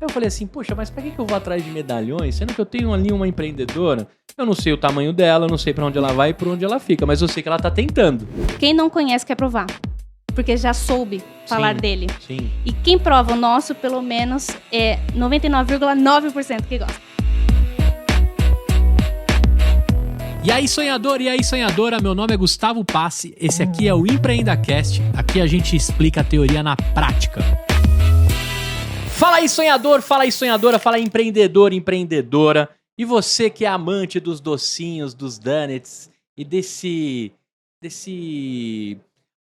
Eu falei assim, poxa, mas pra que eu vou atrás de medalhões, sendo que eu tenho ali uma empreendedora? Eu não sei o tamanho dela, eu não sei pra onde ela vai e por onde ela fica, mas eu sei que ela tá tentando. Quem não conhece quer provar, porque já soube falar dele. Sim. E quem prova o nosso, pelo menos, é 99,9% que gosta. E aí, sonhador, e aí, sonhadora, meu nome é Gustavo Passi, esse aqui é o EmpreendaCast, aqui a gente explica a teoria na prática. Fala aí, sonhador, fala aí, sonhadora, fala aí, empreendedor, empreendedora. E você que é amante dos docinhos, dos donuts e desse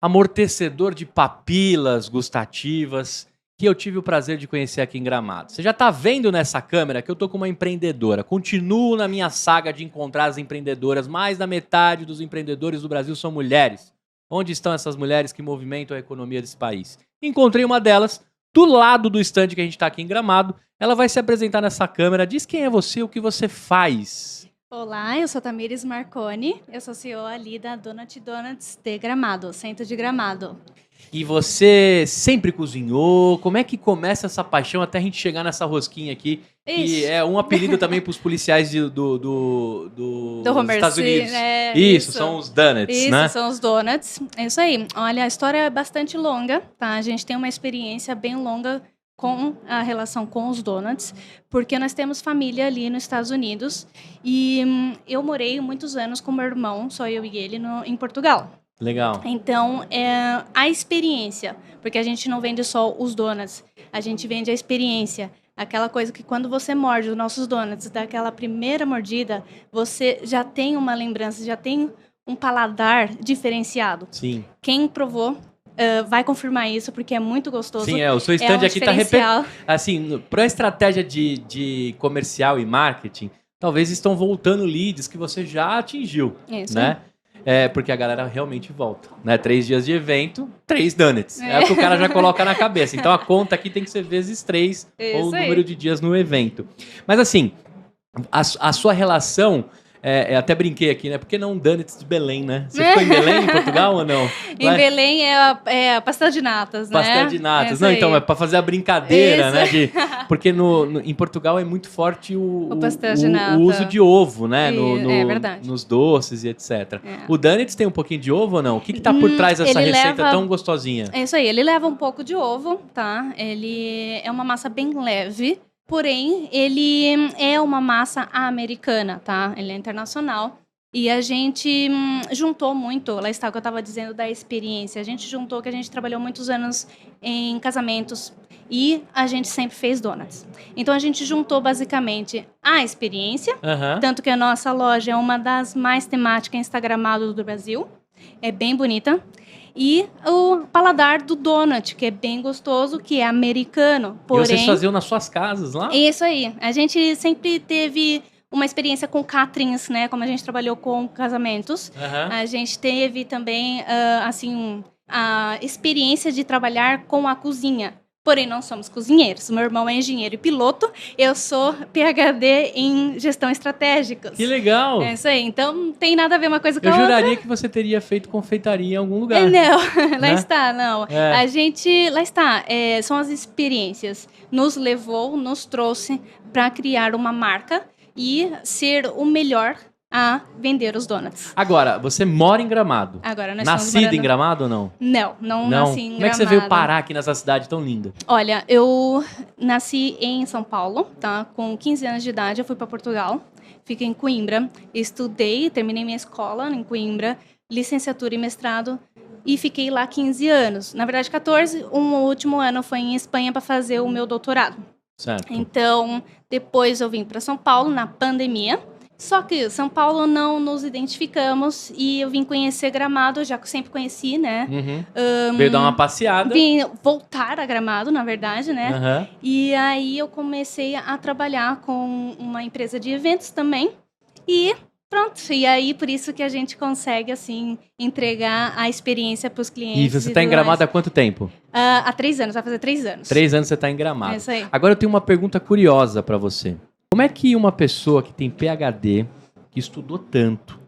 amortecedor de papilas gustativas que eu tive o prazer de conhecer aqui em Gramado. Você já tá vendo nessa câmera que eu tô com uma empreendedora. Continuo na minha saga de encontrar as empreendedoras. Mais da metade dos empreendedores do Brasil são mulheres. Onde estão essas mulheres que movimentam a economia desse país? Encontrei uma delas do lado do estande que a gente tá aqui em Gramado. Ela vai se apresentar nessa câmera. Diz quem é você, o que você faz. Olá, eu sou Tamires Marconi, eu sou CEO ali da Donut Donuts de Gramado, centro de Gramado. E você sempre cozinhou? Como é que começa essa paixão até a gente chegar nessa rosquinha aqui? Que é um apelido também para os policiais dos Estados Unidos. Isso, são os donuts, né? Isso, são os donuts. É isso aí. Olha, a história é bastante longa, tá? A gente tem uma experiência bem longa com a relação com os donuts, porque nós temos família ali nos Estados Unidos e eu morei muitos anos com meu irmão, só eu e ele, em Portugal. Legal. Então, a experiência, porque a gente não vende só os donuts, a gente vende a experiência. Aquela coisa que quando você morde os nossos donuts, daquela primeira mordida, você já tem uma lembrança, já tem um paladar diferenciado. Sim. Quem provou vai confirmar isso, porque é muito gostoso. Sim, o seu stand aqui tá assim, para a estratégia de comercial e marketing, talvez estão voltando leads que você já atingiu, isso, né? Porque a galera realmente volta, né? 3 dias de evento, 3 donuts. É o que o cara já coloca na cabeça. Então a conta aqui tem que ser vezes 3 ou o número de dias no evento. Mas assim, a sua relação... até brinquei aqui, né? Por que não donuts de Belém, né? Você ficou em Belém, em Portugal ou não? Em Belém é a pastel de natas, né? Pastel de natas. Não, então, é pra fazer a brincadeira, né? Porque em Portugal é muito forte o pastel de nata. O uso de ovo, né? É verdade. Nos doces e etc. O donuts tem um pouquinho de ovo ou não? O que tá por trás dessa receita tão gostosinha? É isso aí, ele leva um pouco de ovo, tá? Ele é uma massa bem leve. Porém, ele é uma massa americana, tá? Ele é internacional. E a gente juntou muito, lá está o que eu estava dizendo da experiência. A gente juntou que a gente trabalhou muitos anos em casamentos e a gente sempre fez donuts. Então, a gente juntou basicamente a experiência, tanto que a nossa loja é uma das mais temáticas instagramadas do Brasil. É bem bonita. E o paladar do donut, que é bem gostoso, que é americano. Porém, e vocês faziam nas suas casas lá? Isso aí. A gente sempre teve uma experiência com caterings, né? Como a gente trabalhou com casamentos. A gente teve também, assim, a experiência de trabalhar com a cozinha. Porém, não somos cozinheiros. Meu irmão é engenheiro e piloto. Eu sou PhD em gestão estratégica. Que legal! É isso aí. Então, não tem nada a ver uma coisa com a outra. outra. Eu juraria que você teria feito confeitaria em algum lugar. Não, lá está, não. A gente, lá está, são as experiências. Nos levou, nos trouxe para criar uma marca e ser o melhor a vender os donuts. Agora, você mora em Gramado. Agora, nós Nascida em Gramado ou não? Não nasci em Gramado. Como é que você veio parar aqui nessa cidade tão linda? Olha, eu nasci em São Paulo, tá? Com 15 anos de idade, eu fui para Portugal. Fiquei em Coimbra. Estudei, terminei minha escola em Coimbra, licenciatura e mestrado. E fiquei lá 15 anos. Na verdade, 14. Um último ano foi em Espanha para fazer o meu doutorado. Certo. Então, depois eu vim para São Paulo na pandemia. Só que São Paulo não nos identificamos e eu vim conhecer Gramado, já que eu sempre conheci, né? Veio dar uma passeada. Vim voltar a Gramado, na verdade, né? E aí eu comecei a trabalhar com uma empresa de eventos também. E pronto, e aí por isso que a gente consegue, assim, entregar a experiência para os clientes. E você está em Gramado há quanto tempo? Há 3 anos, vai fazer 3 anos. 3 anos você está em Gramado. É isso aí. Agora eu tenho uma pergunta curiosa para você. Como é que uma pessoa que tem PhD, que estudou tanto,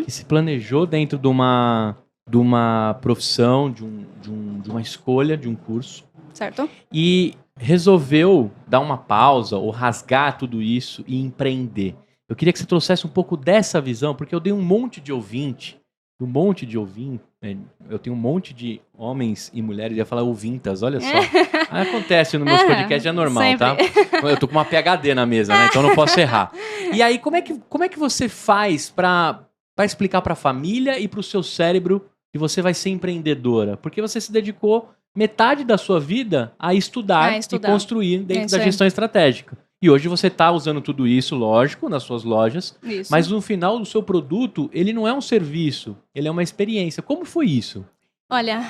que se planejou dentro de uma profissão, de uma escolha, de um curso, Certo. e resolveu dar uma pausa ou rasgar tudo isso e empreender. Eu queria que você trouxesse um pouco dessa visão, porque eu dei um monte de ouvinte, eu tenho um monte de homens e mulheres, ia falar ouvintas, olha só. Acontece nos meus podcasts, é normal, sempre. tá? Eu tô com uma PhD na mesa, né? Então não posso errar. E aí, como é que você faz pra explicar pra família e pro seu cérebro que você vai ser empreendedora? Porque você se dedicou metade da sua vida a estudar e construir dentro da gestão estratégica. E hoje você está usando tudo isso, lógico, nas suas lojas, mas no final do seu produto, ele não é um serviço, ele é uma experiência. Como foi isso? Olha,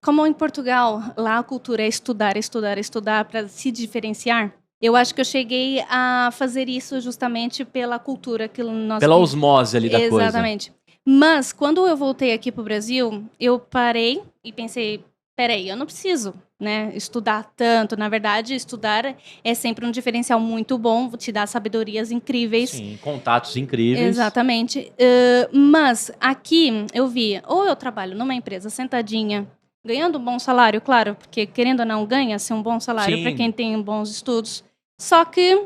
como em Portugal, lá a cultura é estudar para se diferenciar, eu acho que eu cheguei a fazer isso justamente pela cultura que nós... Pela osmose ali da coisa. Exatamente. Mas, quando eu voltei aqui para o Brasil, eu parei e pensei, peraí, eu não preciso, né, estudar tanto. Na verdade, estudar é sempre um diferencial muito bom, te dá sabedorias incríveis. Sim, contatos incríveis. Exatamente. Mas aqui eu vi, ou eu trabalho numa empresa sentadinha, ganhando um bom salário, claro, porque querendo ou não ganha-se um bom salário para quem tem bons estudos. Só que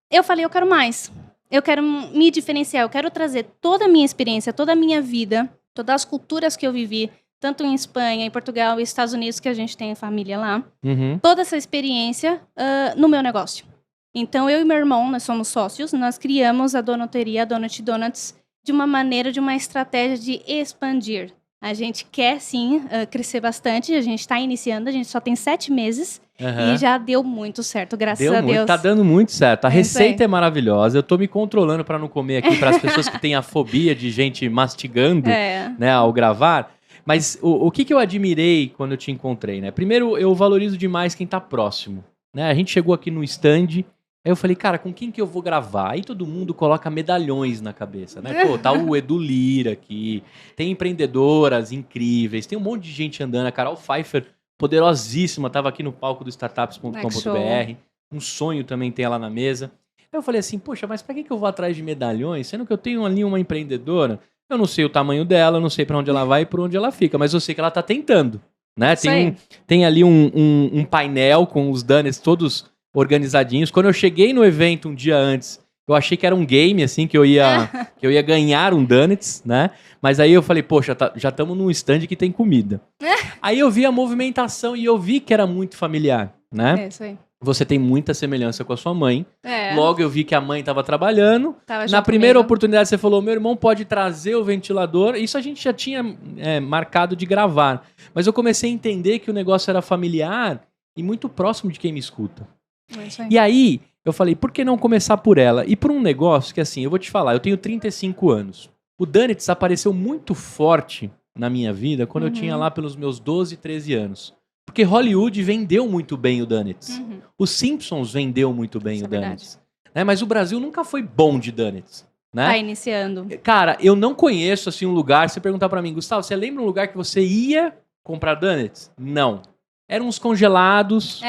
eu falei, eu quero mais. Eu quero me diferenciar, eu quero trazer toda a minha experiência, toda a minha vida, todas as culturas que eu vivi, tanto em Espanha, em Portugal e Estados Unidos, que a gente tem família lá, toda essa experiência no meu negócio. Então, eu e meu irmão, nós somos sócios, nós criamos a Donuteria, a Donut Donuts, de uma estratégia de expandir. A gente quer, sim, crescer bastante, a gente está iniciando, a gente só tem 7 meses e já deu muito certo, graças a Deus. Tá dando muito certo. A receita é maravilhosa, eu tô me controlando para não comer aqui para as pessoas que têm a fobia de gente mastigando, né, ao gravar. Mas o que eu admirei quando eu te encontrei, né? Primeiro, eu valorizo demais quem tá próximo, né? A gente chegou aqui no stand, aí eu falei, cara, com quem que eu vou gravar? Aí todo mundo coloca medalhões na cabeça, né? Pô, tá o Edu Lira aqui, tem empreendedoras incríveis, tem um monte de gente andando. A Carol Pfeiffer, poderosíssima, tava aqui no palco do startups.com.br. Um sonho também tem ela na mesa. Aí eu falei assim, poxa, mas pra que eu vou atrás de medalhões, sendo que eu tenho ali uma empreendedora? Eu não sei o tamanho dela, eu não sei pra onde ela vai e por onde ela fica, mas eu sei que ela tá tentando, né? Tem ali um painel com os donuts todos organizadinhos. Quando eu cheguei no evento um dia antes, eu achei que era um game, assim, que eu ia ganhar um donuts, né? Mas aí eu falei, poxa, já estamos num stand que tem comida. Aí eu vi a movimentação e eu vi que era muito familiar, né? É isso aí. Você tem muita semelhança com a sua mãe. Logo eu vi que a mãe estava trabalhando. Na primeira oportunidade você falou, meu irmão pode trazer o ventilador. Isso a gente já tinha marcado de gravar. Mas eu comecei a entender que o negócio era familiar e muito próximo de quem me escuta. E aí eu falei, por que não começar por ela? E por um negócio que assim, eu vou te falar, eu tenho 35 anos. O Donuts apareceu muito forte na minha vida quando eu tinha lá pelos meus 12, 13 anos. Porque Hollywood vendeu muito bem o Donuts. Os Simpsons vendeu muito bem o Donuts. Né? Mas o Brasil nunca foi bom de Donuts. Né? Tá iniciando. Cara, eu não conheço assim, um lugar, se você perguntar pra mim, Gustavo, você lembra um lugar que você ia comprar Donuts? Não. Eram uns congelados,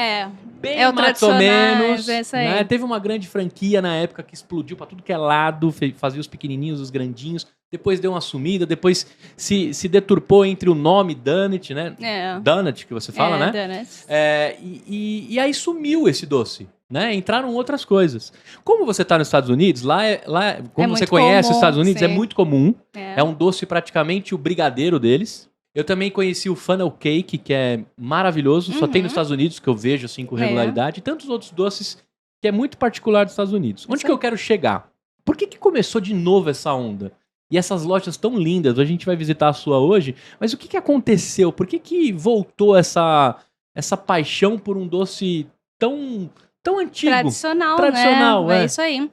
bem mais ou menos. Né? Teve uma grande franquia na época que explodiu pra tudo que é lado, fazia os pequenininhos, os grandinhos. Depois deu uma sumida, depois se deturpou entre o nome Donut, né? Donut, que você fala, né? Donuts. E aí sumiu esse doce, né? Entraram outras coisas. Como você está nos Estados Unidos, como você conhece os Estados Unidos, é muito comum. É um doce praticamente o brigadeiro deles. Eu também conheci o funnel cake, que é maravilhoso. Só tem nos Estados Unidos, que eu vejo assim com regularidade. E tantos outros doces que é muito particular dos Estados Unidos. Onde que eu quero chegar? Por que começou de novo essa onda? E essas lojas tão lindas, a gente vai visitar a sua hoje, mas o que aconteceu? Por que voltou essa paixão por um doce tão antigo? Tradicional, né? É isso aí.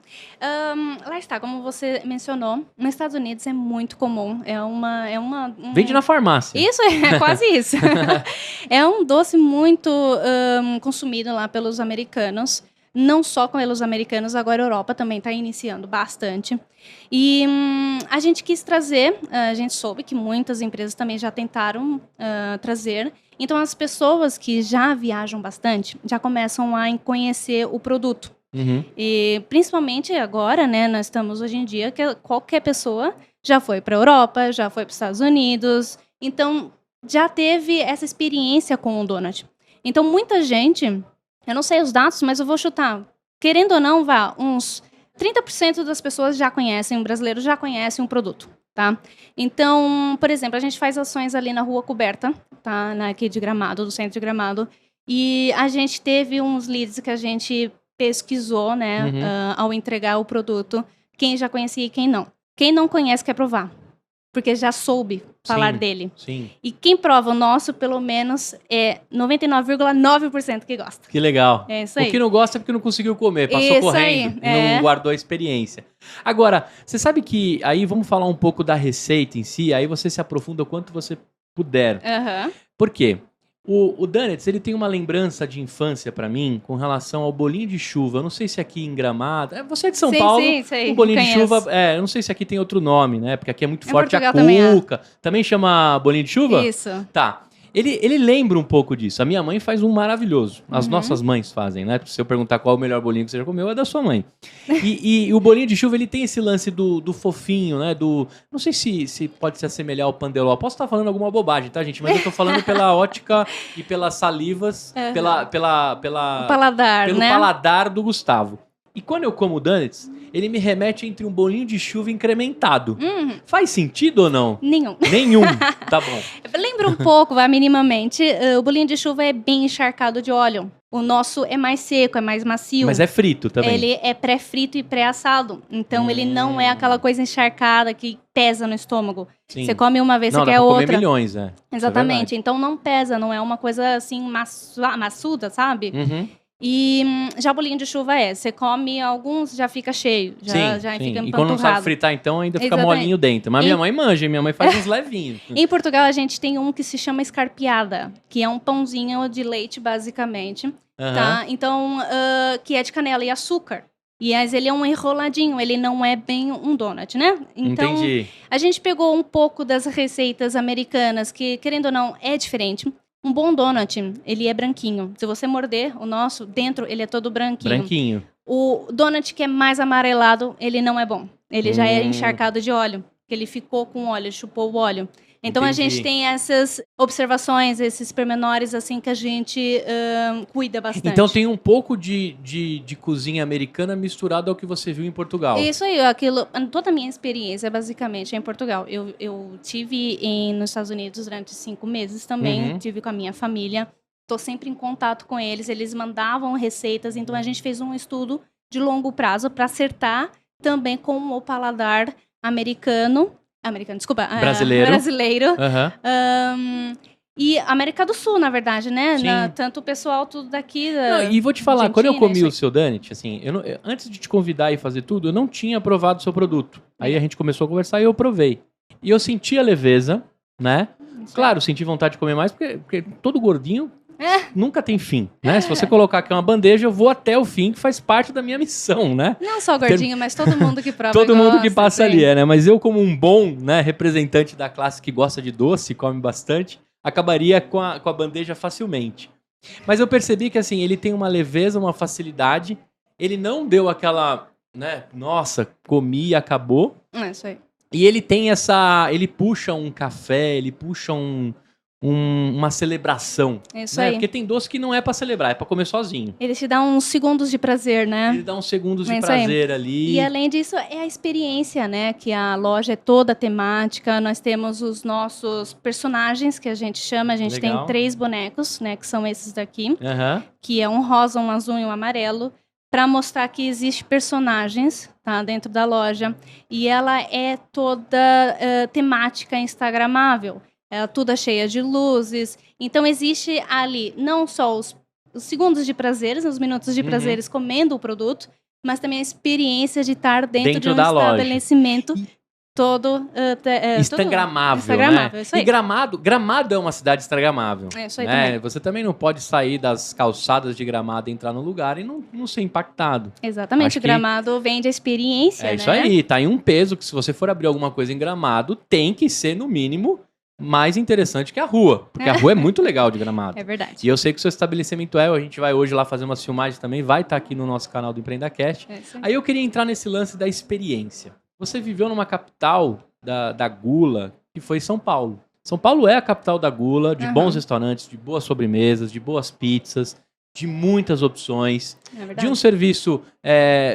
Lá está, como você mencionou, nos Estados Unidos é muito comum. Vende na farmácia. Isso, é quase isso. É um doce muito consumido lá pelos americanos. Não só pelos americanos, agora a Europa também está iniciando bastante. E a gente quis trazer, a gente soube que muitas empresas também já tentaram trazer. Então, as pessoas que já viajam bastante, já começam a conhecer o produto. E principalmente agora, né, nós estamos hoje em dia, que qualquer pessoa já foi para a Europa, já foi para os Estados Unidos. Então, já teve essa experiência com o donut. Então, muita gente, eu não sei os dados, mas eu vou chutar. Querendo ou não, uns 30% das pessoas já conhecem, um brasileiro já conhece um produto, tá? Então, por exemplo, a gente faz ações ali na Rua Coberta, tá? Aqui de Gramado, do centro de Gramado. E a gente teve uns leads que a gente pesquisou, né? Ao entregar o produto. Quem já conhecia e quem não. Quem não conhece quer provar. Porque já soube falar dele. Sim. E quem prova o nosso, pelo menos, é 99,9% que gosta. Que legal. É isso aí. O que não gosta é porque não conseguiu comer, passou Isso correndo, aí, não guardou a experiência. Agora, você sabe que, aí vamos falar um pouco da receita em si, aí você se aprofunda o quanto você puder. Por quê? O Donuts, ele tem uma lembrança de infância pra mim com relação ao bolinho de chuva. Eu não sei se aqui em Gramado... Você é de São Paulo, sim, o bolinho conheço. de chuva... eu não sei se aqui tem outro nome, né? Porque aqui é muito forte a Portugal também é. cuca. Também chama bolinho de chuva? Isso. Tá. Ele lembra um pouco disso. A minha mãe faz um maravilhoso. As nossas mães fazem, né? Se eu perguntar qual é o melhor bolinho que você já comeu, é da sua mãe. E o bolinho de chuva, ele tem esse lance do fofinho, né? Não sei se pode se assemelhar ao pandeló. Posso estar falando alguma bobagem, tá, gente? Mas eu tô falando pela ótica e pelas salivas, O paladar, pelo né? paladar do Gustavo. E quando eu como donuts, ele me remete entre um bolinho de chuva incrementado. Faz sentido ou não? Nenhum. Nenhum. Tá bom. Lembra um pouco, minimamente. O bolinho de chuva é bem encharcado de óleo. O nosso é mais seco, é mais macio. Mas é frito também. Ele é pré-frito e pré-assado. Então, ele não é aquela coisa encharcada que pesa no estômago. Sim. Você come uma vez, Não, você dá quer pra outra. comer milhões, né? Exatamente. Então, não pesa. Não é uma coisa, assim, maçuda, sabe? E já o bolinho de chuva você come alguns, já fica cheio. Já fica empanturrado. E quando não sabe fritar, então, ainda fica Exatamente. molinho dentro. Mas minha mãe manja, minha mãe faz uns levinhos. Em Portugal, a gente tem um que se chama escarpiada, que é um pãozinho de leite, basicamente. Tá? Então, que é de canela e açúcar. Mas ele é um enroladinho, ele não é bem um donut, né? Então, Entendi. a gente pegou um pouco das receitas americanas, que, querendo ou não, é diferente. Um bom donut, ele é branquinho. Se você morder o nosso, dentro ele é todo branquinho. Branquinho. O donut que é mais amarelado, ele não é bom. Ele já é encharcado de óleo. Que ele ficou com óleo, chupou o óleo. Então, Entendi. a gente tem essas observações, esses pormenores, assim, que a gente cuida bastante. Então, tem um pouco de cozinha americana misturado ao que você viu em Portugal. Isso aí, toda a minha experiência, basicamente, é em Portugal. Eu tive nos Estados Unidos durante 5 meses também, tive com a minha família. Estou sempre em contato com eles, eles mandavam receitas, então a gente fez um estudo de longo prazo para acertar também com o paladar brasileiro. E América do Sul, na verdade, né? Tanto o pessoal tudo daqui e vou te falar, quando eu Argentina, comi o seu donut, assim, antes de te convidar e fazer tudo, eu não tinha provado o seu produto. Aí a gente começou a conversar e eu provei. E eu senti a leveza, né? Claro, senti vontade de comer mais, porque todo gordinho nunca tem fim, né? Se você colocar aqui uma bandeja, eu vou até o fim, que faz parte da minha missão, né? Não só gordinho, mas todo mundo que prova todo mundo que passa sim. ali, né? Mas eu, como um bom, né, representante da classe que gosta de doce, come bastante, acabaria com a bandeja facilmente. Mas eu percebi que, assim, ele tem uma leveza, uma facilidade. Ele não deu aquela, né? Nossa, comi e acabou. É isso aí. E ele tem ele puxa um café, ele puxa uma celebração. É isso né? aí. Porque tem doce que não é pra celebrar, é pra comer sozinho. Ele te dá uns segundos de prazer, né? Ele dá uns segundos de É isso prazer ali. E além disso, é a experiência, né? Que a loja é toda temática. Nós temos os nossos personagens, que a gente chama. A gente Legal. tem 3 bonecos, né? Que são esses daqui. Aham. Que é um rosa, um azul e um amarelo. Para mostrar que existe personagens, tá? Dentro da loja. E ela é toda temática instagramável. Ela toda cheia de luzes. Então, existe ali não só os segundos de prazeres, os minutos de prazeres comendo o produto, mas também a experiência de estar dentro de um da loja. estabelecimento todo Instagramável, né? Isso aí. E Gramado é uma cidade instagramável. É isso aí né? também. Você também não pode sair das calçadas de Gramado, entrar no lugar e não ser impactado. Exatamente, Acho o Gramado vende a experiência, É isso aí, tá em um peso que se você for abrir alguma coisa em Gramado, tem que ser, no mínimo, mais interessante que a rua. Porque a rua é muito legal de Gramado. É verdade. E eu sei que o seu estabelecimento a gente vai hoje lá fazer umas filmagens também, vai estar aqui no nosso canal do EmpreendaCast. É isso aí. Aí eu queria entrar nesse lance da experiência. Você viveu numa capital da gula, que foi São Paulo. São Paulo é a capital da gula, de Aham. bons restaurantes, de boas sobremesas, de boas pizzas, de muitas opções, É de verdade. um serviço,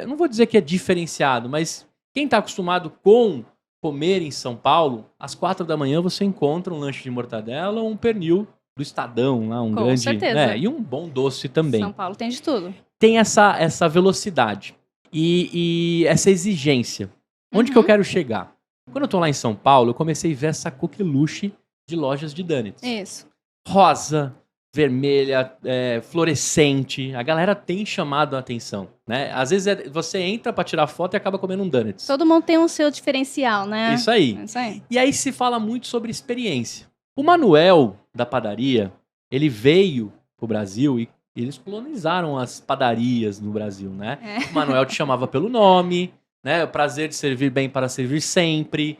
não vou dizer que é diferenciado, mas quem está acostumado com comer em São Paulo, às 4 da manhã você encontra um lanche de mortadela ou um pernil do Estadão, lá, um Com grande... certeza. E um bom doce também. São Paulo tem de tudo. Tem essa velocidade e essa exigência. Onde que eu Uhum. quero chegar? Quando eu tô lá em São Paulo, eu comecei a ver essa coqueluche de lojas de donuts. Isso. Rosa, vermelha, fluorescente. A galera tem chamado a atenção, né? Às vezes você entra pra tirar foto e acaba comendo um donuts. Todo mundo tem o seu diferencial, né? Isso aí. Isso aí. E aí se fala muito sobre experiência. O Manuel da padaria, ele veio pro Brasil e eles colonizaram as padarias no Brasil, né? É. O Manuel te chamava pelo nome, né? O prazer de servir bem para servir sempre.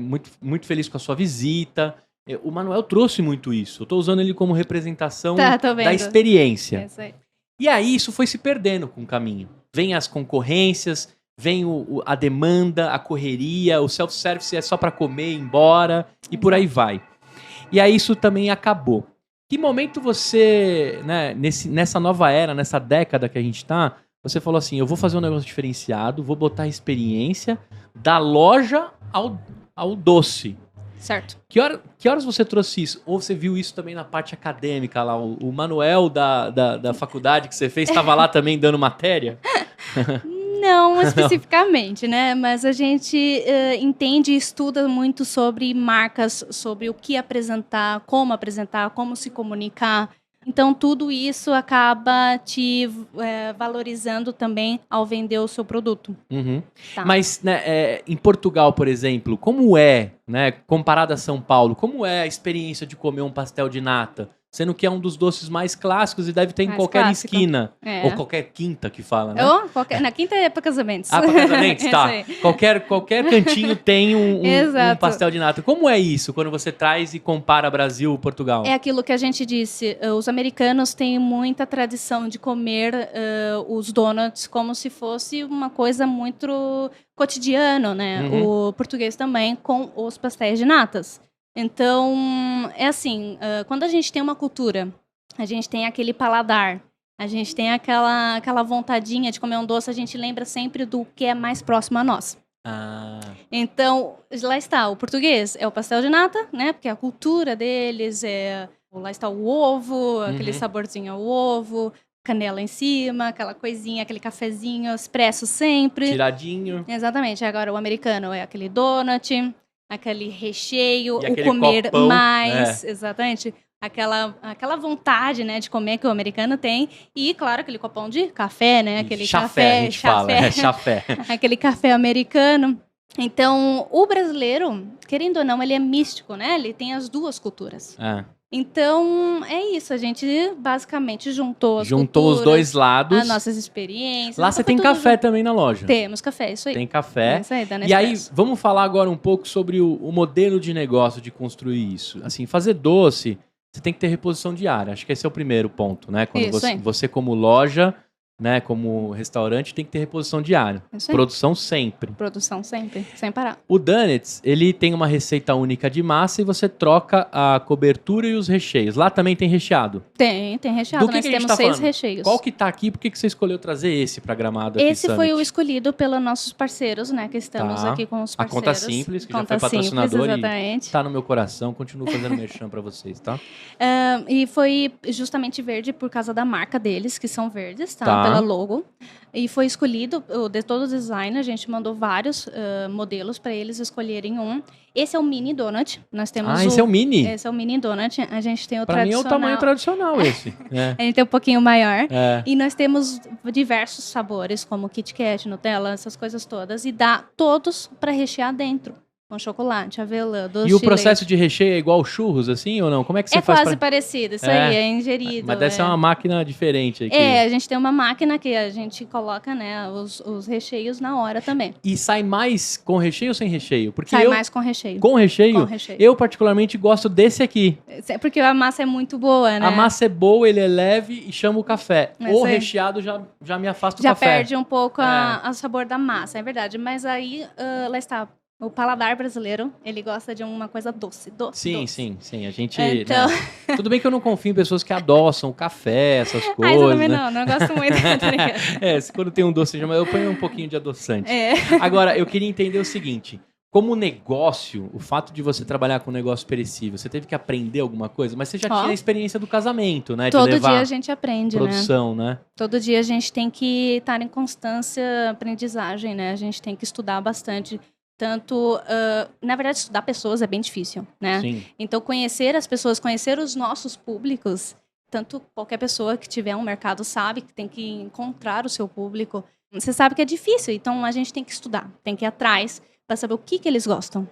Muito, muito feliz com a sua visita. O Manuel trouxe muito isso. Eu tô usando ele como representação Tá, tô vendo. da experiência. Isso aí. E aí isso foi se perdendo com o caminho. Vem as concorrências, vem a demanda, a correria, o self-service é só para comer, ir embora e por aí vai. E aí isso também acabou. Que momento você, né, nessa nova era, nessa década que a gente tá, você falou assim, eu vou fazer um negócio diferenciado, vou botar a experiência da loja ao doce. Certo. Que horas você trouxe isso? Ou você viu isso também na parte acadêmica lá? O Manuel da faculdade que você fez estava lá também dando matéria? Não especificamente, né? Mas a gente entende e estuda muito sobre marcas, sobre o que apresentar, como se comunicar. Então, tudo isso acaba te valorizando também ao vender o seu produto. Uhum. Tá. Mas né, em Portugal, por exemplo, como é, né, comparado a São Paulo, como é a experiência de comer um pastel de nata? Sendo que é um dos doces mais clássicos e deve ter em Mais qualquer clássico. esquina. É. Ou qualquer quinta que fala, né? Na quinta é para casamentos. Ah, para casamentos, tá. Isso aí. Qualquer cantinho tem um Exato. pastel de nata. Como é isso quando você traz e compara Brasil e Portugal? É aquilo que a gente disse, os americanos têm muita tradição de comer os donuts como se fosse uma coisa muito cotidiana, né? Uhum. O português também com os pastéis de natas. Então, é assim, quando a gente tem uma cultura, a gente tem aquele paladar, a gente tem aquela vontadinha de comer um doce, a gente lembra sempre do que é mais próximo a nós. Ah, Então, lá está, o português é o pastel de nata, né? Porque a cultura deles lá está o ovo, aquele saborzinho ao ovo, canela em cima, aquela coisinha, aquele cafezinho expresso sempre. tiradinho. Exatamente. Agora, o americano é aquele donut, aquele recheio, E o aquele comer copão, mais, exatamente. Aquela vontade, né, de comer que o americano tem. E, claro, aquele copão de café, né? Aquele chafé, a gente fala. É chafé. Aquele café americano. Então, o brasileiro, querendo ou não, ele é místico, né? Ele tem as duas culturas. É. Então, é isso. A gente basicamente juntou as Juntou os culturas, dois lados. as nossas experiências. Lá então você foi tem tudo café junto. também na loja. Temos café, isso aí. Tem café. É isso aí, da E aí, Nespresso. vamos falar agora um pouco sobre o modelo de negócio de construir isso. Assim, fazer doce, você tem que ter reposição diária. Acho que esse é o primeiro ponto, né? Quando Isso aí. você como loja, né, como restaurante, tem que ter reposição diária. Isso aí. Produção sempre. Produção sempre, sem parar. O Donuts, ele tem uma receita única de massa e você troca a cobertura e os recheios. Lá também tem recheado. Tem recheado. Do que Nós a gente temos tá 6 falando? recheios. Qual que tá aqui? Por que você escolheu trazer esse pra Gramado aqui, Esse foi o Summit? escolhido pelos nossos parceiros, né? Que estamos Tá. aqui com os A parceiros. Conta Simples, que já Conta foi patrocinador Simples, e exatamente. tá no meu coração. Continuo fazendo merchan pra vocês, tá? E foi justamente verde por causa da marca deles, que são verdes, tá? Tá. Pela logo. E foi escolhido, de todo o design, a gente mandou vários modelos para eles escolherem um. Esse é o mini donut. Nós temos Esse é o mini? Esse é o mini donut. A gente tem o Pra mim é o tradicional. tamanho tradicional esse. A gente tem um pouquinho maior. É. E nós temos diversos sabores, como Kit Kat, Nutella, essas coisas todas. E dá todos para rechear dentro. Com chocolate, avelã, doce E o de processo leite. de recheio é igual churros, assim, ou não? Como é que você É faz quase pra... parecido, isso É. aí, é ingerido. Mas deve ser uma máquina diferente aqui. A gente tem uma máquina que a gente coloca, né, os recheios na hora também. E sai mais com recheio ou sem recheio? Porque Sai eu... mais com recheio. Com recheio? Com recheio. Eu particularmente gosto desse aqui. Porque a massa é muito boa, né? A massa é boa, ele é leve e chama o café. Mas O é. recheado já me afasta do Já café. perde um pouco o sabor da massa, é verdade. Mas aí, lá está, O paladar brasileiro, ele gosta de uma coisa doce, Sim, doce. sim. A gente. Então... Né? Tudo bem que eu não confio em pessoas que adoçam café, essas coisas. isso eu também né? não gosto muito. Tá ligado? Quando tem um doce, eu ponho um pouquinho de adoçante. É. Agora, eu queria entender o seguinte: como negócio, o fato de você trabalhar com um negócio perecível, você teve que aprender alguma coisa, mas você já tinha a experiência do casamento, né? Todo de levar dia a gente aprende, produção, né? Todo dia a gente tem que estar em constância aprendizagem, né? A gente tem que estudar bastante. Tanto, na verdade, estudar pessoas é bem difícil, né? Sim. Então, conhecer as pessoas, conhecer os nossos públicos, tanto qualquer pessoa que tiver um mercado sabe que tem que encontrar o seu público. Você sabe que é difícil, então a gente tem que estudar, tem que ir atrás para saber o que eles gostam,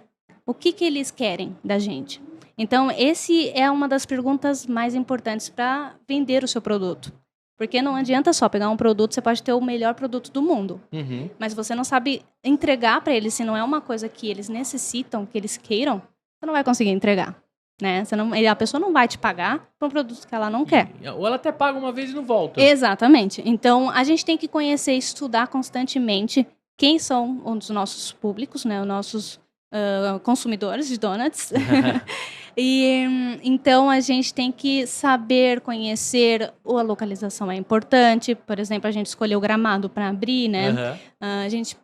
o que eles querem da gente. Então, esse é uma das perguntas mais importantes para vender o seu produto. Porque não adianta só pegar um produto, você pode ter o melhor produto do mundo. Uhum. Mas você não sabe entregar para eles, se não é uma coisa que eles necessitam, que eles queiram, você não vai conseguir entregar. Né? A pessoa não vai te pagar por um produto que ela não quer. Ou ela até paga uma vez e não volta. Exatamente. Então, a gente tem que conhecer e estudar constantemente quem são os nossos públicos, né? Os nossos consumidores de donuts. E então a gente tem que saber conhecer a localização é importante. Por exemplo, a gente escolheu Gramado para abrir, né? Uhum. A gente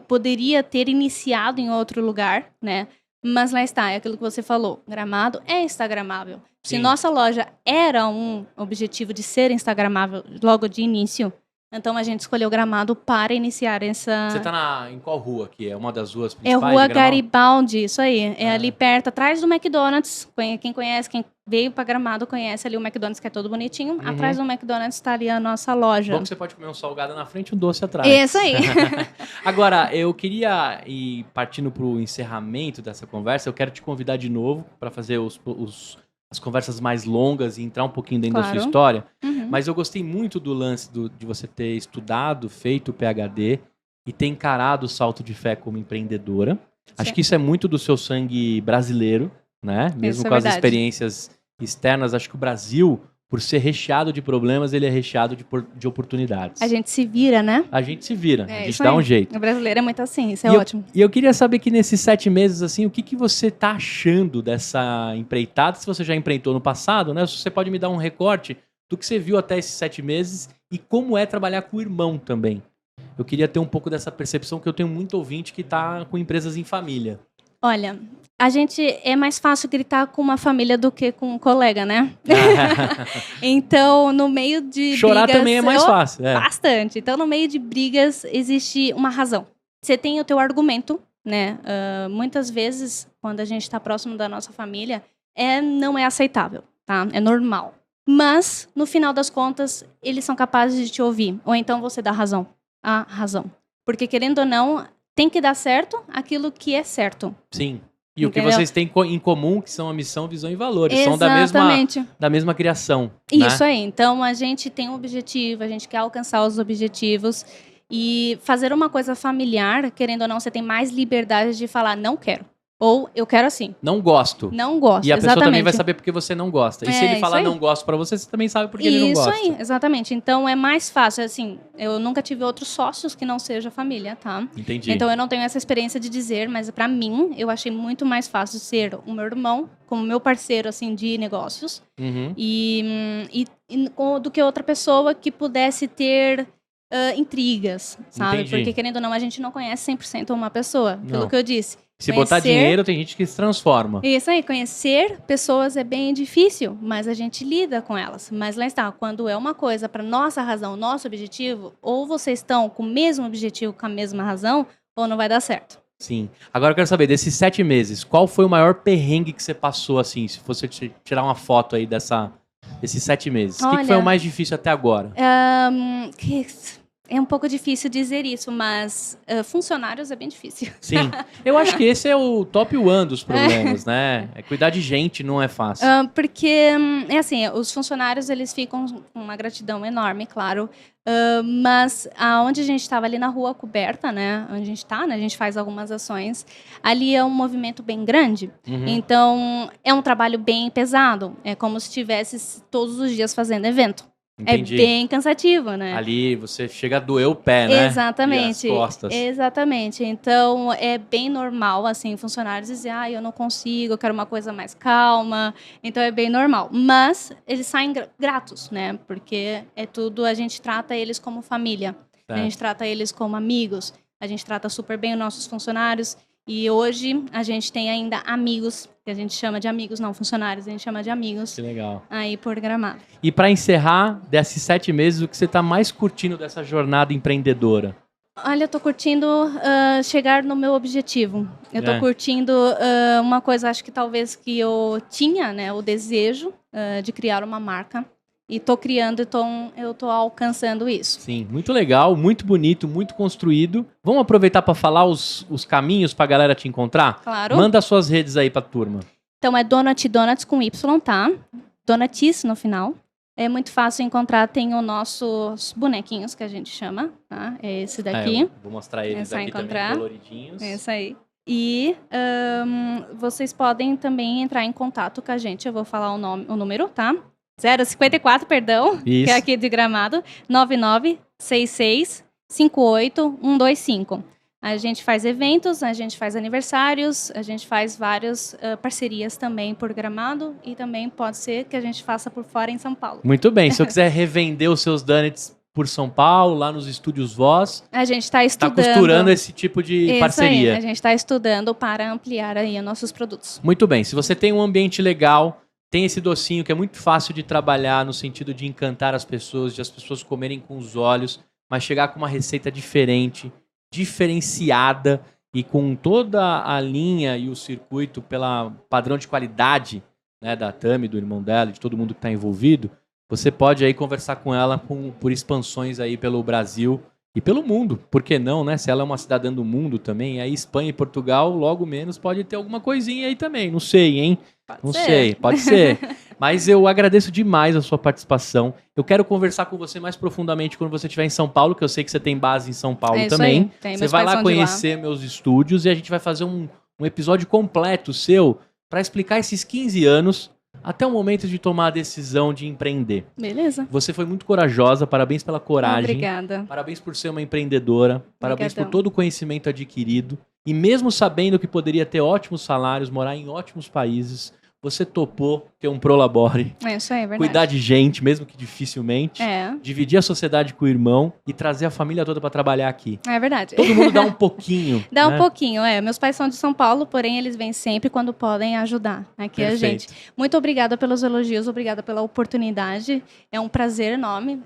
poderia ter iniciado em outro lugar, né? Mas lá está, é aquilo que você falou. Gramado é instagramável. Sim. Se nossa loja era um objetivo de ser instagramável logo de início, então a gente escolheu Gramado para iniciar essa... Você tá em qual rua aqui? É uma das ruas principais? É Rua Garibaldi, isso aí. É ali perto, atrás do McDonald's. Quem conhece, quem veio para Gramado conhece ali o McDonald's, que é todo bonitinho. Uhum. Atrás do McDonald's está ali a nossa loja. Bom que você pode comer um salgado na frente e um doce atrás. Isso aí. Agora, eu queria ir partindo para o encerramento dessa conversa. Eu quero te convidar de novo para fazer as conversas mais longas e entrar um pouquinho dentro da sua história. Uhum. Mas eu gostei muito do lance de você ter estudado, feito o PhD e ter encarado o salto de fé como empreendedora. Sim. Acho que isso é muito do seu sangue brasileiro, né? Mesmo Isso com é as verdade. experiências externas, acho que o Brasil, por ser recheado de problemas, ele é recheado de oportunidades. A gente se vira, né? A gente se vira, a gente isso dá aí. um jeito. O brasileiro é muito assim, isso é E ótimo. E eu queria saber que nesses 7 meses, assim, o que você tá achando dessa empreitada? Se você já empreitou no passado, né? Você pode me dar um recorte do que você viu até esses 7 meses e como é trabalhar com o irmão também. Eu queria ter um pouco dessa percepção, que eu tenho muito ouvinte que tá com empresas em família. Olha, a gente é mais fácil gritar com uma família do que com um colega, né? Então, no meio de Chorar brigas, também é mais fácil. É. Bastante. Então, no meio de brigas, existe uma razão. Você tem o teu argumento, né? Muitas vezes, quando a gente está próximo da nossa família, não é aceitável, tá? É normal. Mas, no final das contas, eles são capazes de te ouvir. Ou então você dá razão. A razão. Porque, querendo ou não, tem que dar certo aquilo que é certo. Sim. E o Entendeu? que vocês têm em comum, que são a missão, visão e valores. Exatamente. São da mesma criação. Isso né? aí. Então, a gente tem um objetivo, a gente quer alcançar os objetivos. E fazer uma coisa familiar, querendo ou não, você tem mais liberdade de falar, não quero. Ou eu quero assim. Não gosto. Não gosto, E a pessoa exatamente. também vai saber porque você não gosta. E se ele isso falar aí. não gosto pra você, você também sabe porque ele não gosta. Isso aí, exatamente. Então, é mais fácil. Assim, eu nunca tive outros sócios que não seja família, tá? Entendi. Então, eu não tenho essa experiência de dizer, mas pra mim, eu achei muito mais fácil ser o meu irmão como meu parceiro, assim, de negócios. Uhum. Do que outra pessoa que pudesse ter intrigas, sabe? Entendi. Porque, querendo ou não, a gente não conhece 100% uma pessoa, pelo Não. que eu disse. Se botar dinheiro, tem gente que se transforma. Isso aí, conhecer pessoas é bem difícil, mas a gente lida com elas. Mas lá está, quando é uma coisa para nossa razão, nosso objetivo, ou vocês estão com o mesmo objetivo, com a mesma razão, ou não vai dar certo. Sim. Agora eu quero saber, desses 7 meses, qual foi o maior perrengue que você passou, assim, se fosse tirar uma foto aí desses 7 meses? O que foi o mais difícil até agora? É um pouco difícil dizer isso, mas funcionários é bem difícil. Sim. Eu acho que esse é o top 1 dos problemas, né? Cuidar de gente não é fácil. Porque, é assim, os funcionários, eles ficam com uma gratidão enorme, claro. Mas onde a gente estava ali na rua coberta, né? Onde a gente está, né? A gente faz algumas ações. Ali é um movimento bem grande. Uhum. Então, é um trabalho bem pesado. É como se estivesse todos os dias fazendo evento. Entendi. É bem cansativo, né? Ali você chega a doer o pé, né? Exatamente. E as costas. Exatamente. Então, é bem normal, assim, funcionários dizem, eu não consigo, eu quero uma coisa mais calma. Então, é bem normal. Mas, eles saem gratos, né? Porque é tudo, a gente trata eles como família. Certo. A gente trata eles como amigos. A gente trata super bem os nossos funcionários. E hoje, a gente tem ainda amigos, que a gente chama de amigos, não funcionários, a gente chama de amigos. Que legal. Aí, por Gramado. E para encerrar, desses 7 meses, o que você está mais curtindo dessa jornada empreendedora? Olha, eu tô curtindo chegar no meu objetivo. Eu tô É. curtindo uma coisa, acho que talvez que eu tinha, né? O desejo de criar uma marca. E tô criando, então eu tô alcançando isso. Sim, muito legal, muito bonito, muito construído. Vamos aproveitar para falar os caminhos para a galera te encontrar? Claro. Manda as suas redes aí para a turma. Então é Donuts com Y, tá? Donuts no final. É muito fácil encontrar, tem os nossos bonequinhos que a gente chama, tá? É esse daqui. Eu vou mostrar eles só aqui encontrar. também, coloridinhos. É isso aí. E vocês podem também entrar em contato com a gente. Eu vou falar o número, tá? 054, perdão, Isso. que é aqui de Gramado, 9966582125. A gente faz eventos, a gente faz aniversários, a gente faz várias parcerias também por Gramado e também pode ser que a gente faça por fora em São Paulo. Muito bem, se eu quiser revender os seus donuts por São Paulo, lá nos estúdios Voz, A gente está está estudando. costurando esse tipo de Isso parceria. aí, a gente está estudando para ampliar aí os nossos produtos. Muito bem, se você tem um ambiente legal, tem esse docinho que é muito fácil de trabalhar no sentido de encantar as pessoas, de as pessoas comerem com os olhos, mas chegar com uma receita diferente, diferenciada e com toda a linha e o circuito pela padrão de qualidade, né, da Tami, do irmão dela, de todo mundo que está envolvido, você pode aí conversar com ela por expansões aí pelo Brasil e pelo mundo. Por que não, né? Se ela é uma cidadã do mundo também, aí Espanha e Portugal, logo menos, pode ter alguma coisinha aí também. Não sei, hein? Não sei, pode ser. Mas eu agradeço demais a sua participação. Eu quero conversar com você mais profundamente quando você estiver em São Paulo, que eu sei que você tem base em São Paulo É isso também. aí, tem, Você meus vai pais lá são de lá. conhecer meus estúdios e a gente vai fazer um episódio completo seu para explicar esses 15 anos até o momento de tomar a decisão de empreender. Beleza. Você foi muito corajosa, parabéns pela coragem. Obrigada. Parabéns por ser uma empreendedora, parabéns por Obrigadão. todo o conhecimento adquirido. E mesmo sabendo que poderia ter ótimos salários, morar em ótimos países, você topou ter um prolabore, É isso aí, é verdade. cuidar de gente, mesmo que dificilmente, É dividir a sociedade com o irmão e trazer a família toda para trabalhar aqui. verdade. Todo mundo dá um pouquinho. Dá né? um pouquinho, Meus pais são de São Paulo, porém eles vêm sempre quando podem ajudar aqui a Perfeito. gente. Muito obrigada pelos elogios, obrigada pela oportunidade. É um prazer enorme,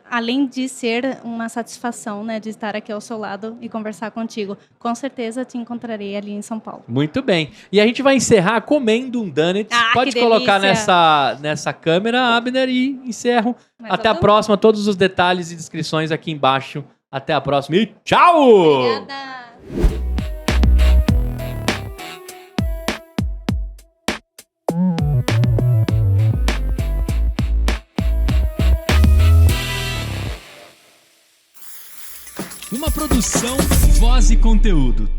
além de ser uma satisfação, né, de estar aqui ao seu lado e conversar contigo. Com certeza te encontrarei ali em São Paulo. Muito bem. E a gente vai encerrar comendo um donut. Ah, Pode que colocar delícia. nessa câmera, Abner, e encerro. Mais Até a algum? próxima. Todos os detalhes e descrições aqui embaixo. Até a próxima e tchau! Obrigada. Uma produção, voz e conteúdo.